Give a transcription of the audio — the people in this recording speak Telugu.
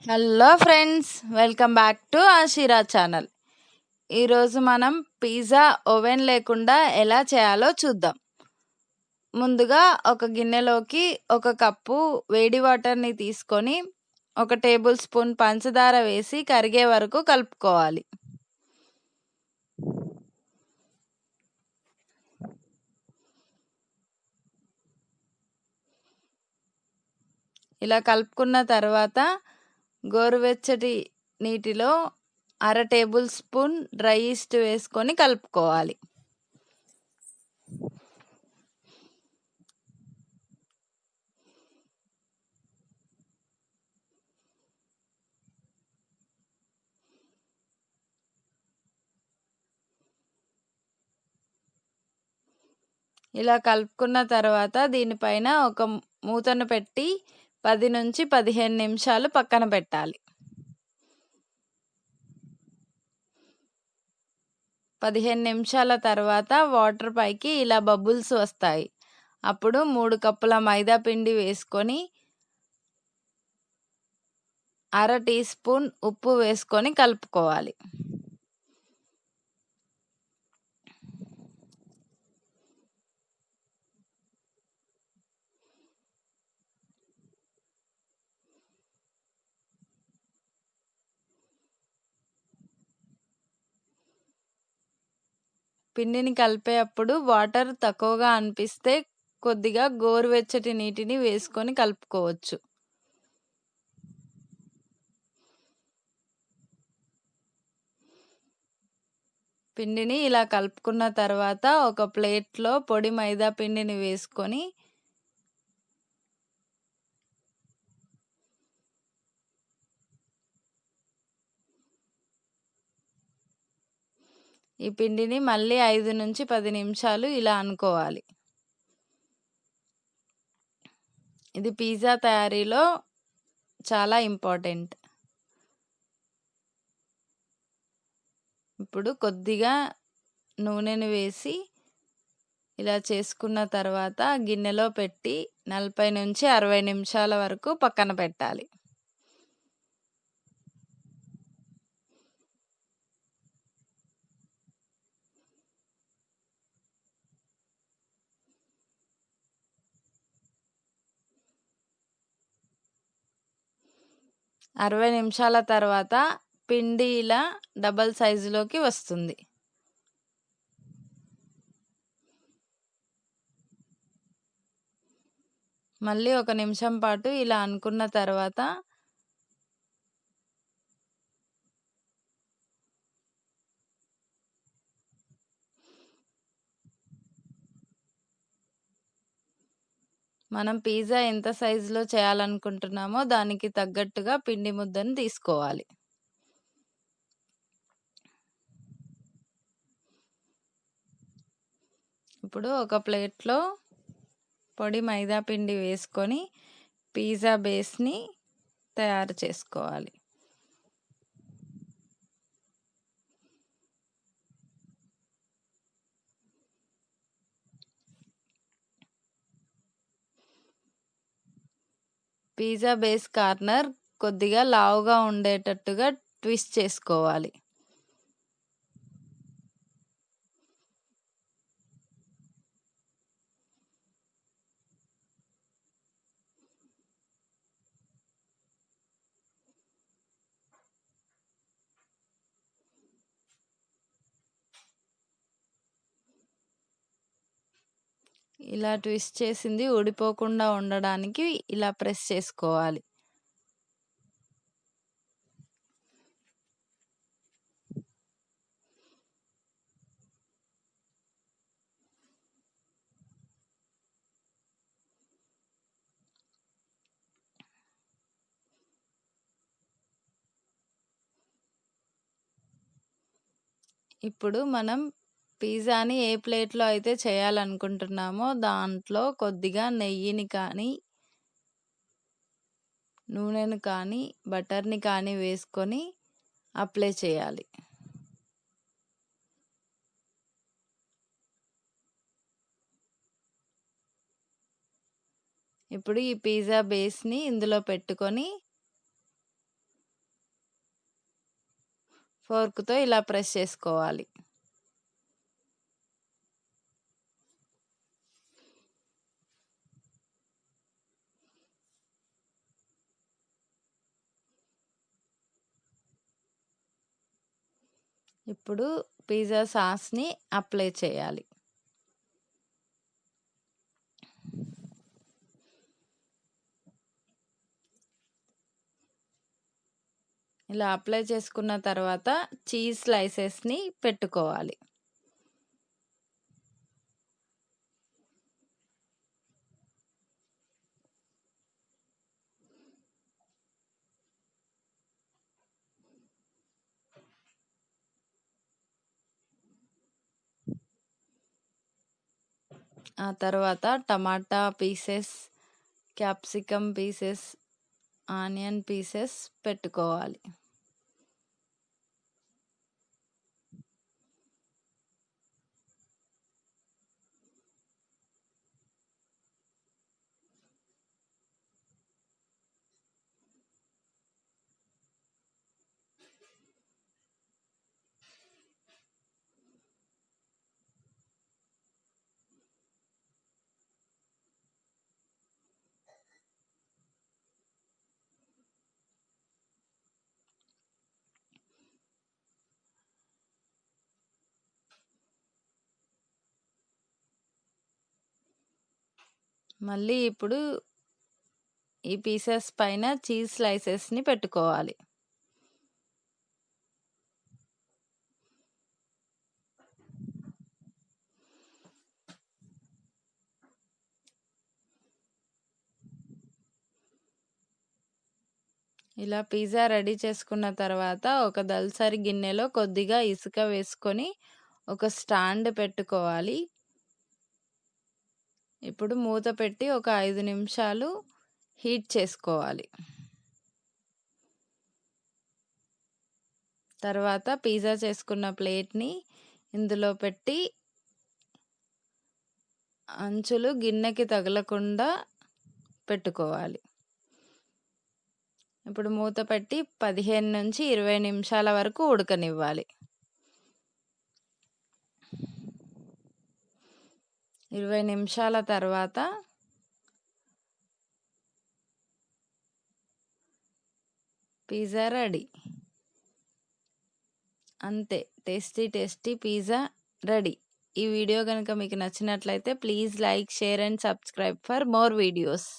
Hello friends, welcome back to Ashira channel. ఈరోజు మనం పిజ్జా ఓవెన్ లేకుండా ఎలా చేయాలో చూద్దాం. ముందుగా ఒక గిన్నెలోకి ఒక కప్పు వేడి వాటర్ని తీసుకొని 1 టేబుల్ స్పూన్ పంచదార వేసి కరిగే వరకు కలుపుకోవాలి. ఇలా కలుపుకున్న తర్వాత గోరువెచ్చటి నీటిలో 1/2 టేబుల్ స్పూన్ డ్రై ఈస్ట్ వేసుకొని కలుపుకోవాలి. ఇలా కలుపుకున్న తర్వాత దీనిపైన ఒక మూతను పెట్టి 10 నుంచి 15 నిమిషాలు పక్కన పెట్టాలి. 15 నిమిషాల తర్వాత వాటర్ పైకి ఇలా బబుల్స్ వస్తాయి. అప్పుడు 3 కప్పుల మైదా పిండి వేసుకొని 1/2 టీ స్పూన్ ఉప్పు వేసుకొని కలుపుకోవాలి. పిండిని కలిపేటప్పుడు వాటర్ తక్కువగా అనిపిస్తే కొద్దిగా గోరువెచ్చటి నీటిని వేసుకొని కలుపుకోవచ్చు. పిండిని ఇలా కలుపుకున్న తర్వాత ఒక ప్లేట్‌లో పొడి మైదా పిండిని వేసుకొని ఈ పిండిని మళ్ళీ 5 నుంచి 10 నిమిషాలు ఇలా అనుకోవాలి. ఇది పిజ్జా తయారీలో చాలా ఇంపార్టెంట్. ఇప్పుడు కొద్దిగా నూనెను వేసి ఇలా చేసుకున్న తర్వాత గిన్నెలో పెట్టి 40 నుంచి 60 నిమిషాల వరకు పక్కన పెట్టాలి. అరవై నిమిషాల తర్వాత పిండి ఇలా డబల్ సైజులోకి వస్తుంది. మళ్ళీ 1 నిమిషం పాటు ఇలా అనుకున్న తర్వాత మనం పిజ్జా ఎంత సైజులో చేయాలనుకుంటున్నామో దానికి తగ్గట్టుగా పిండి ముద్దను తీసుకోవాలి. ఇప్పుడు ఒక ప్లేట్‌లో పొడి మైదా పిండి వేసుకొని పిజ్జా బేస్‌ని తయారు చేసుకోవాలి. పిజ్జా బేస్ కార్నర్ కొద్దిగా లావుగా ఉండేటట్టుగా ట్విస్ట్ చేసుకోవాలి. ఇలా ట్విస్ట్ చేసింది ఊడిపోకుండా ఉండడానికి ఇలా ప్రెస్ చేసుకోవాలి. ఇప్పుడు మనం పిజ్జాని ఏ ప్లేట్‌లో అయితే చేయాలనుకుంటున్నామో దాంట్లో కొద్దిగా నెయ్యిని కానీ, నూనెను కానీ, బటర్‌ని కానీ వేసుకొని అప్లై చేయాలి. ఇప్పుడు ఈ పిజ్జా బేస్‌ని ఇందులో పెట్టుకొని ఫోర్క్‌తో ఇలా ప్రెస్ చేసుకోవాలి. ఇప్పుడు పిజ్జా సాస్‌ని అప్లై చేయాలి. ఇలా అప్లై చేసుకున్న తర్వాత చీజ్ స్లైసెస్‌ని పెట్టుకోవాలి. ఆ తర్వాత tomato pieces, capsicum pieces, onion pieces పెట్టుకోవాలి. మళ్ళీ ఇప్పుడు ఈ పీసెస్ పైన చీజ్ స్లైసెస్‌ని పెట్టుకోవాలి. ఇలా పిజ్జా రెడీ చేసుకున్న తర్వాత ఒక దళసరి గిన్నెలో కొద్దిగా ఇసుక వేసుకొని ఒక స్టాండ్ పెట్టుకోవాలి. ఇప్పుడు మూత పెట్టి ఒక 5 నిమిషాలు హీట్ చేసుకోవాలి. తర్వాత పిజ్జా చేసుకున్న ప్లేట్‌ని ఇందులో పెట్టి అంచులు గిన్నెకి తగలకుండా పెట్టుకోవాలి. ఇప్పుడు మూత పెట్టి 15-20 నిమిషాల వరకు ఉడకనివ్వాలి. 20 నిమిషాల తర్వాత పిజ్జా రెడీ. అంతే, టేస్టీ పిజ్జా రెడీ. ఈ వీడియో గనుక మీకు నచ్చినట్లయితే please like, share and subscribe for more videos.